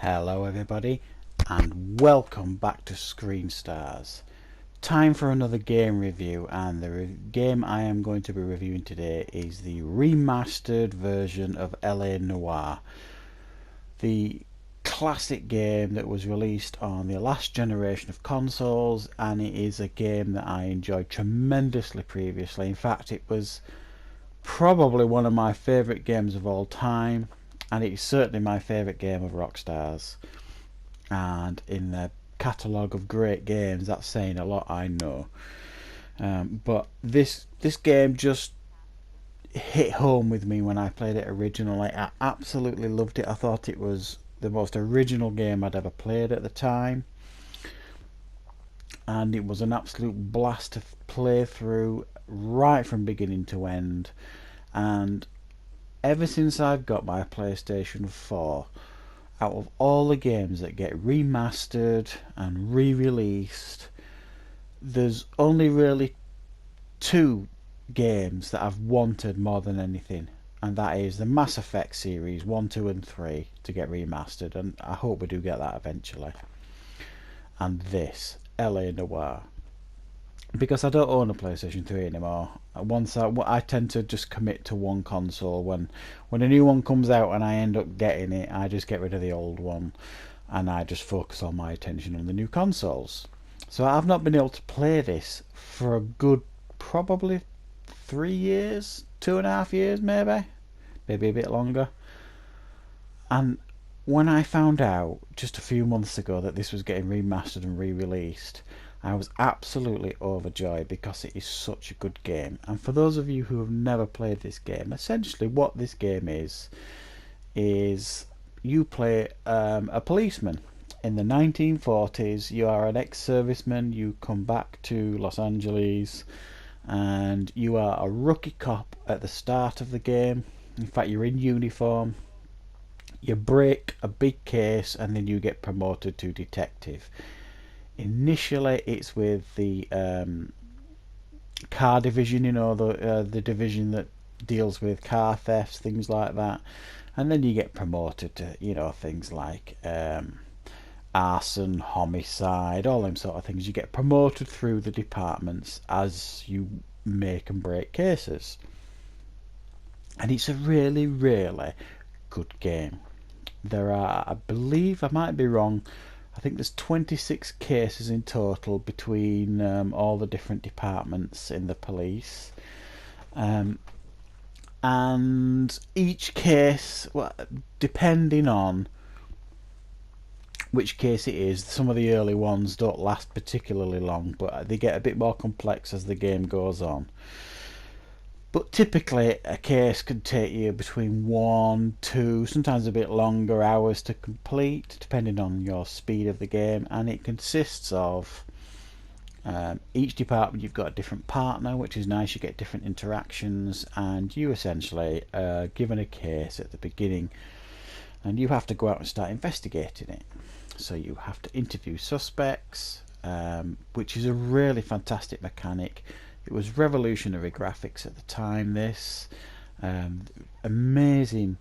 Hello everybody and welcome back to Screen Stars. Time for another game review, and the game I am going to be reviewing today is the remastered version of Noire. The classic game that was released on the last generation of consoles, and it is a game that I enjoyed tremendously previously. In fact, it was probably one of my favourite games of all time, and it's certainly my favourite game of Rockstar's. And in their catalogue of great games, that's saying a lot, I know. But this game just hit home with me when I played it originally. I absolutely loved it. I thought it was the most original game I'd ever played at the time, and it was an absolute blast to play through right from beginning to end. And ever since I've got my PlayStation 4, out of all the games that get remastered and re-released, there's only really two games that I've wanted more than anything, and that is the Mass Effect series 1, 2 and 3 to get remastered, and I hope we do get that eventually, and this, LA Noire. Because I don't own a PlayStation 3 anymore. Once I tend to just commit to one console. When a new one comes out and I end up getting it, I just get rid of the old one and I just focus all my attention on the new consoles. So I've not been able to play this for a good probably 3 years, 2.5 years maybe a bit longer. And when I found out just a few months ago that this was getting remastered and re-released, I was absolutely overjoyed because it is such a good game. And for those of you who have never played this game, essentially what this game is you play a policeman. In the 1940s, you are an ex-serviceman, you come back to Los Angeles, and you are a rookie cop at the start of the game. In fact, you're in uniform. You break a big case and then you get promoted to detective. Initially it's with the car division, the division that deals with car thefts, things like that, and then you get promoted to things like arson, homicide, all them sort of things. You get promoted through the departments as you make and break cases, and it's a really good game. There are, I believe, I might be wrong, I think there's 26 cases in total between all the different departments in the police, and each case, well, depending on which case it is, some of the early ones don't last particularly long, but they get a bit more complex as the game goes on. But typically a case can take you between 1, 2, sometimes a bit longer hours to complete, depending on your speed of the game. And it consists of each department, you've got a different partner, which is nice. You get different interactions, and you essentially are given a case at the beginning and you have to go out and start investigating it. So you have to interview suspects, which is a really fantastic mechanic. It was revolutionary graphics at the time, this. Amazing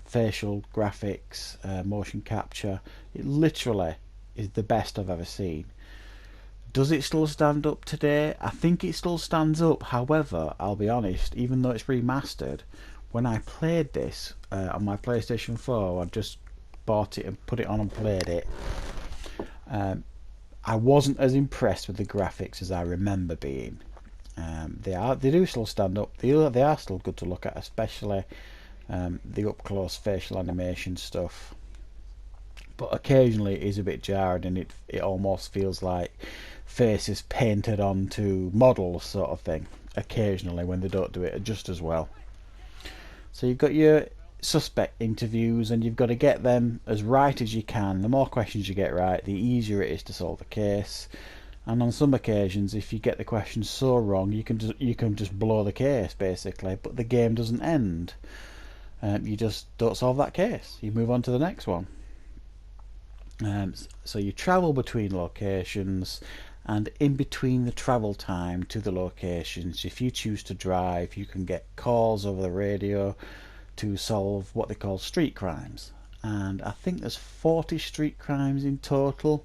facial graphics, motion capture. It literally is the best I've ever seen. Does it still stand up today? I think it still stands up. However, I'll be honest, even though it's remastered, when I played this on my PlayStation 4, I just bought it and put it on and played it, I wasn't as impressed with the graphics as I remember being. They do still stand up. They are still good to look at, especially the up close facial animation stuff. But occasionally it is a bit jarred, and it almost feels like faces painted onto models, sort of thing. Occasionally, when they don't do it just as well. So you've got your suspect interviews, and you've got to get them as right as you can. The more questions you get right, the easier it is to solve the case. And on some occasions, if you get the questions so wrong, you can just blow the case basically, but the game doesn't end. You just don't solve that case. You move on to the next one. So you travel between locations, and in between the travel time to the locations, if you choose to drive, you can get calls over the radio to solve what they call street crimes. and I think there's 40 street crimes in total,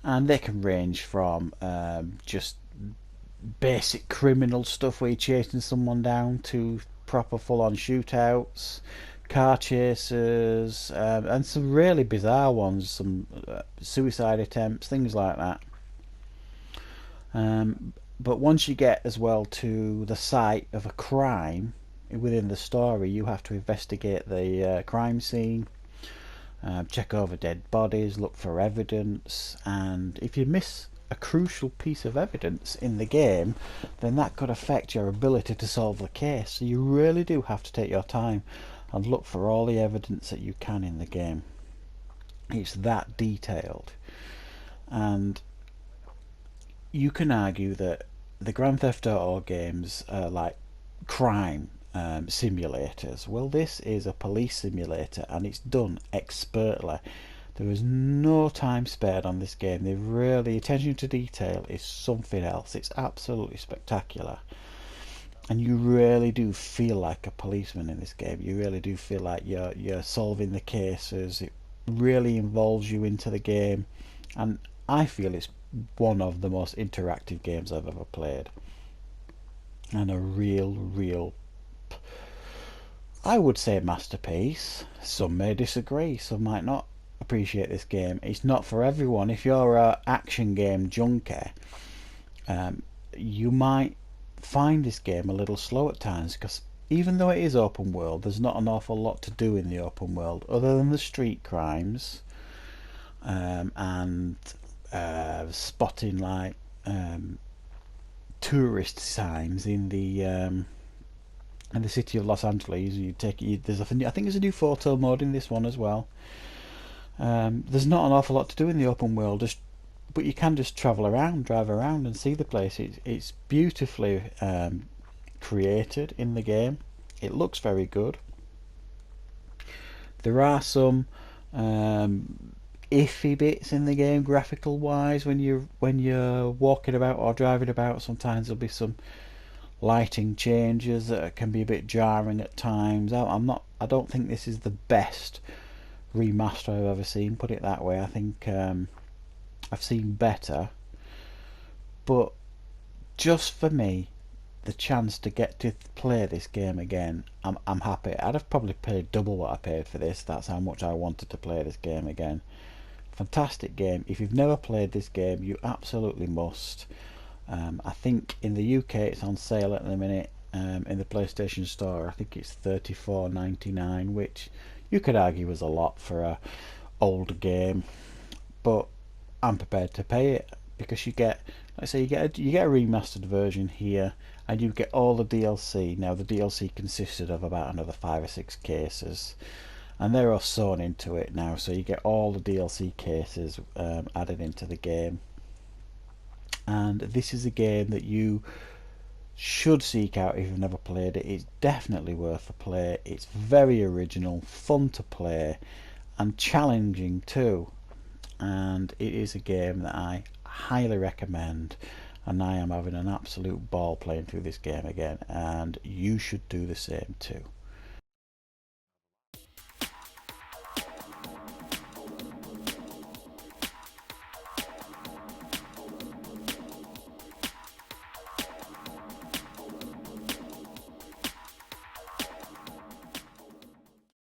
and they can range from just basic criminal stuff where you're chasing someone down to proper full-on shootouts, car chases, and some really bizarre ones, some suicide attempts, things like that. But once you get as well to the site of a crime within the story, you have to investigate the crime scene, check over dead bodies, look for evidence, and if you miss a crucial piece of evidence in the game, then that could affect your ability to solve the case. So you really do have to take your time and look for all the evidence that you can in the game. It's that detailed. And you can argue that the Grand Theft Auto games are like crime simulators. Well, this is a police simulator, and it's done expertly. There is no time spared on this game. They really, attention to detail is something else. It's absolutely spectacular. And you really do feel like a policeman in this game. You really do feel like you're solving the cases. It really involves you into the game, and I feel it's one of the most interactive games I've ever played, and a real, I would say, masterpiece. Some may disagree, some might not appreciate this game. It's not for everyone. If you're a action game junkie, you might find this game a little slow at times, because even though it is open world, there's not an awful lot to do in the open world other than the street crimes, and spotting like tourist signs in the city of Los Angeles. There's I think there's a new photo mode in this one as well. There's not an awful lot to do in the open world, but you can just travel around, drive around, and see the place. It's beautifully created in the game. It looks very good. There are some iffy bits in the game, graphical wise, when you're walking about or driving about. Sometimes there'll be some lighting changes that can be a bit jarring at times. I don't think this is the best remaster I've ever seen, put it that way. I think I've seen better, but just for me, the chance to get to play this game again, I'm happy. I'd have probably paid double what I paid for this. That's how much I wanted to play this game again. Fantastic game. If you've never played this game, you absolutely must. I think in the UK it's on sale at the minute in the PlayStation Store. I think it's $34.99, which you could argue was a lot for a old game, but I'm prepared to pay it, because you get, let's say, you get a remastered version here, and you get all the DLC. Now the DLC consisted of about another 5 or 6 cases, and they're all sewn into it now, so you get all the DLC cases added into the game. And this is a game that you should seek out if you've never played it. It's definitely worth a play. It's very original, fun to play, and challenging too. And it is a game that I highly recommend, and I am having an absolute ball playing through this game again, and you should do the same too.